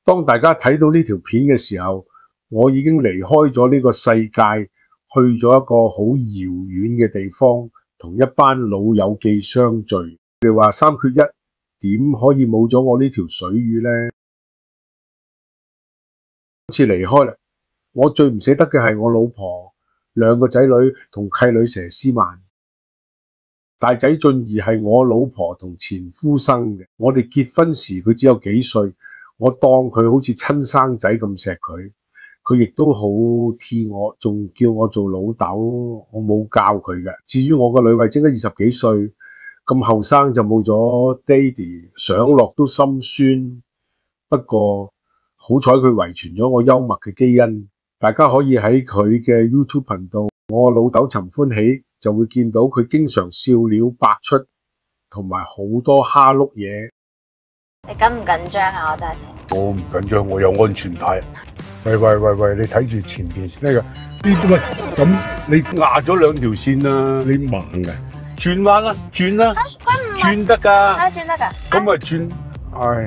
當大家睇到呢條片嘅時候，我已經離開咗呢個世界，去咗一個好遙遠嘅地方，同一班老友記相聚。你話三缺一，點可以冇咗我呢條水魚呢？今次離開啦，我最唔捨得嘅係我老婆、兩個仔女同契女佘詩曼。大仔俊兒係我老婆同前夫生嘅，我哋結婚時佢只有幾歲，我當佢好似親生仔咁錫佢。佢亦都好貼我，仲叫我做老豆，我冇教佢嘅。至於我個女慧晶得20幾歲，咁後生就冇咗爹哋，想落都心酸。不過好彩佢遺傳咗我幽默嘅基因，大家可以喺佢嘅 YouTube 頻道，我老豆尋歡喜就會見到佢經常笑料百出，同埋好多蝦碌嘢。你緊唔緊張啊？我揸車。我唔緊張，我有安全帶。喂，你睇住前邊先得㗎。喂，咁你壓咗兩條線啦，你盲嘅？轉彎啦，轉啦，轉得㗎。轉得㗎。咁咪轉，唉。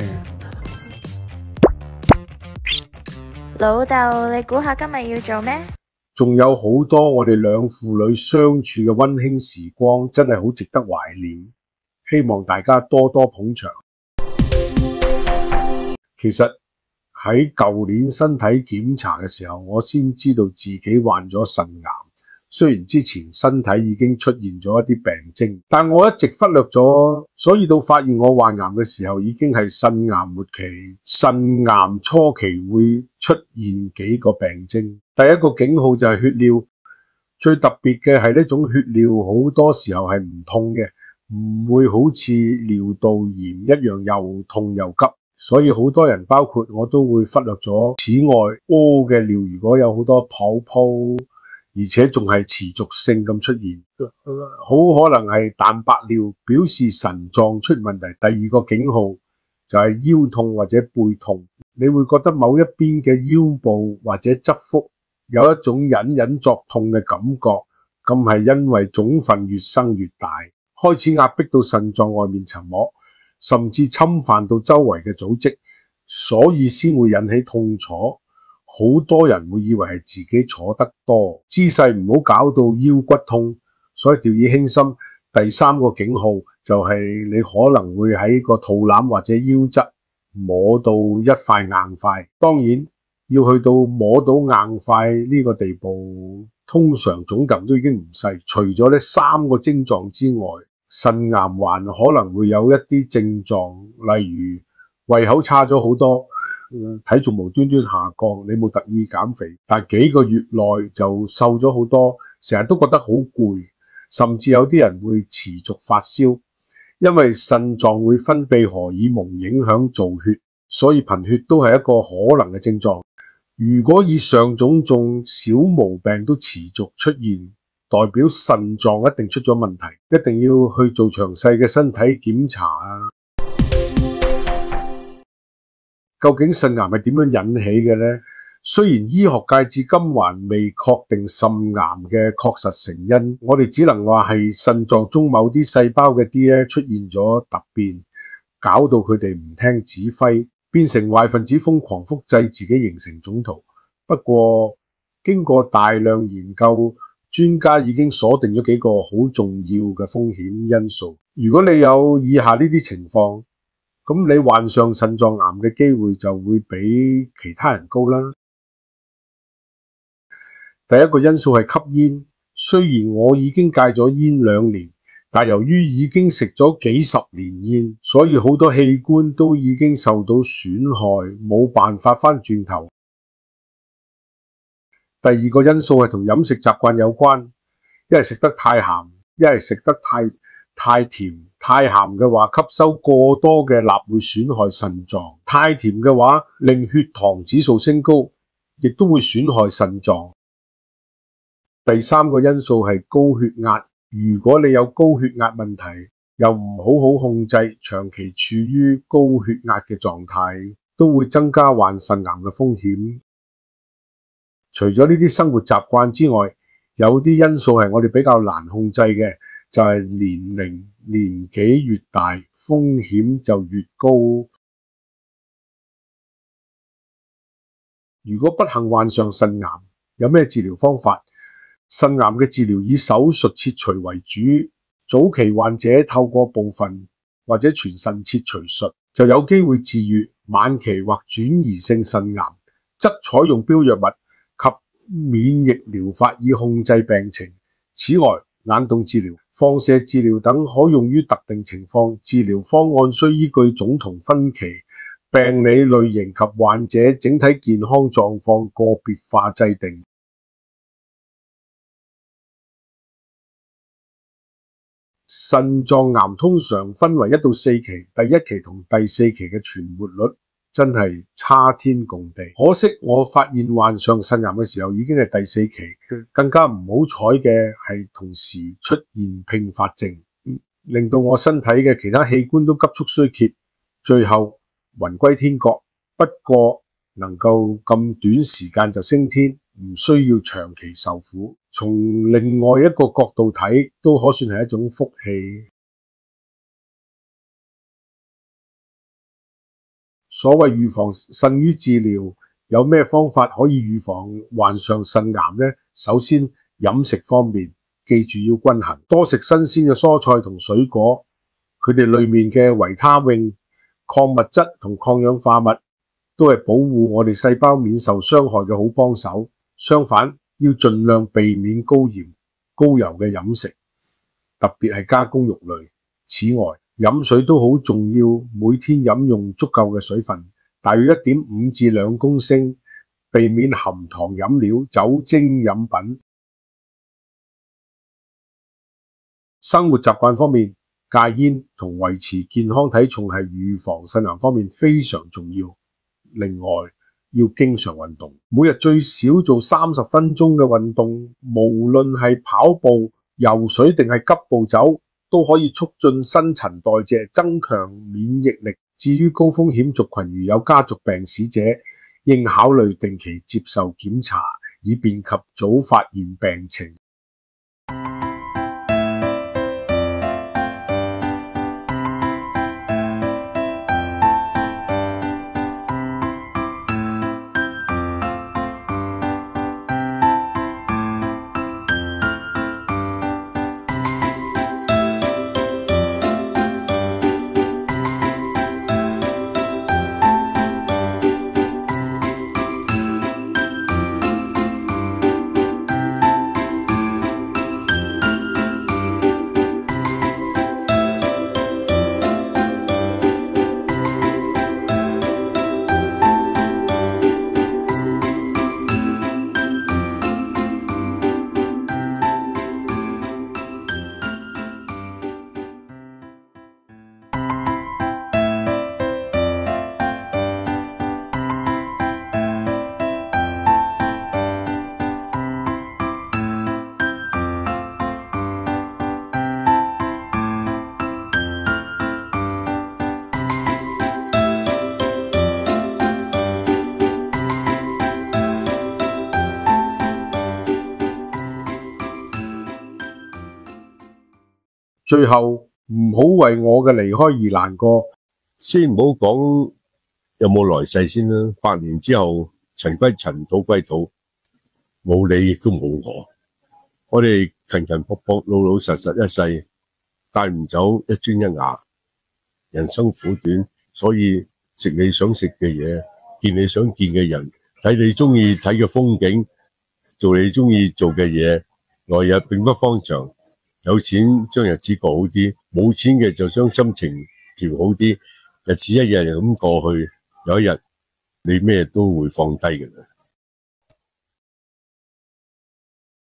老豆，你估下今日要做咩？仲有好多我哋兩父女相處嘅溫馨時光，真係好值得懷念。希望大家多多捧場。其實喺舊年身體檢查嘅時候，我先知道自己患咗腎癌。雖然之前身體已經出現咗一啲病徵，但我一直忽略咗，所以到發現我患癌嘅時候，已經係腎癌末期。腎癌初期會出現幾個病徵，第一個警號就係血尿。最特別嘅係呢種血尿好多時候係唔痛嘅，唔會好似尿道炎一樣又痛又急。所以好多人包括我都會忽略咗。此外，屙嘅尿如果有好多泡泡，而且仲係持續性咁出現，好可能係蛋白尿，表示腎臟出問題。第二個警號就係腰痛或者背痛，你會覺得某一邊嘅腰部或者側腹有一種隱隱作痛嘅感覺，咁係因為腫塊越生越大，開始壓迫到腎臟外面層膜，甚至侵犯到周圍嘅組織，所以先會引起痛楚。好多人會以為係自己坐得多，姿勢唔好搞到腰骨痛，所以掉以輕心。第三個警號就係你可能會喺個肚腩或者腰側摸到一塊硬塊。當然要去到摸到硬塊呢個地步，通常腫瘤都已經唔細。除咗呢3個症狀之外，腎癌還可能會有一啲症狀，例如胃口差咗好多，體重無端端下降，你冇特意減肥，但幾個月內就瘦咗好多，成日都覺得好攰，甚至有啲人會持續發燒，因為腎臟會分泌荷爾蒙影響造血，所以貧血都係一個可能嘅症狀。如果以上種種小毛病都持續出現，代表腎臟一定出咗問題，一定要去做詳細嘅身體檢查啊！究竟腎癌係點樣引起嘅呢？雖然醫學界至今還未確定腎癌嘅確實成因，我哋只能話係腎臟中某啲細胞嘅 DNA 出現咗突變，搞到佢哋唔聽指揮，變成壞分子瘋狂複製自己形成腫瘤。不過經過大量研究，專家已經鎖定咗幾個好重要嘅風險因素。如果你有以下呢啲情況，咁你患上腎臟癌嘅機會就會比其他人高啦。第一個因素係吸煙，雖然我已經戒咗煙2年，但由於已經食咗幾十年煙，所以好多器官都已經受到損害，冇辦法返轉頭。第二個因素係同飲食習慣有關，一係食得太鹹，一係食得太甜。太鹹嘅話，吸收過多嘅鈉會損害腎臟；太甜嘅話，令血糖指數升高，亦都會損害腎臟。第三個因素係高血壓，如果你有高血壓問題，又唔好好控制，長期處於高血壓嘅狀態，都會增加患腎癌嘅風險。除咗呢啲生活習慣之外，有啲因素係我哋比較難控制嘅，就係年紀越大，風險就越高。如果不幸患上腎癌，有咩治療方法？腎癌嘅治療以手術切除為主，早期患者透過部分或者全腎切除術就有機會治癒，晚期或轉移性腎癌則採用標藥物及免疫療法以控制病情。此外，眼動治療、放射治療等可用於特定情況，治療方案需依據種同分期、病理類型及患者整體健康狀況個別化制定。腎臟癌通常分為1到4期，第1期同第4期嘅存活率真係差天共地。可惜我發現患上腎癌嘅時候已經係第4期，更加唔好彩嘅係同時出現併發症，令到我身體嘅其他器官都急速衰竭，最後魂歸天國。不過能夠咁短時間就升天，唔需要長期受苦，從另外一個角度睇，都可算係一種福氣。所謂預防勝於治療，有咩方法可以預防患上腎癌呢？首先，飲食方面，記住要均衡，多食新鮮嘅蔬菜同水果，佢哋裡面嘅維他命、礦物質同抗氧化物都係保護我哋細胞免受傷害嘅好幫手。相反，要盡量避免高鹽、高油嘅飲食，特別係加工肉類。此外，飲水都好重要，每天飲用足夠嘅水分，大約1.5至2公升，避免含糖飲料、酒精飲品。生活習慣方面，戒煙同維持健康體重係預防腎癌方面非常重要。另外，要經常運動，每日最少做30分鐘嘅運動，無論係跑步、游水定係急步走，都可以促進新陳代謝，增強免疫力。至於高風險族群，如有家族病史者，應考慮定期接受檢查，以便及早發現病情。最後唔好為我嘅離開而難過。先唔好講有冇來世先啦，100年之後塵歸塵，土歸土，冇你亦都冇我。我哋勤勤朴朴、老老實實一世，帶唔走一磚一瓦。人生苦短，所以食你想食嘅嘢，見你想見嘅人，睇你中意睇嘅風景，做你中意做嘅嘢。來日並不方長。有錢將日子過好啲，冇錢嘅就將心情調好啲，日子一日日咁過去，有一日你咩都會放低嘅啦。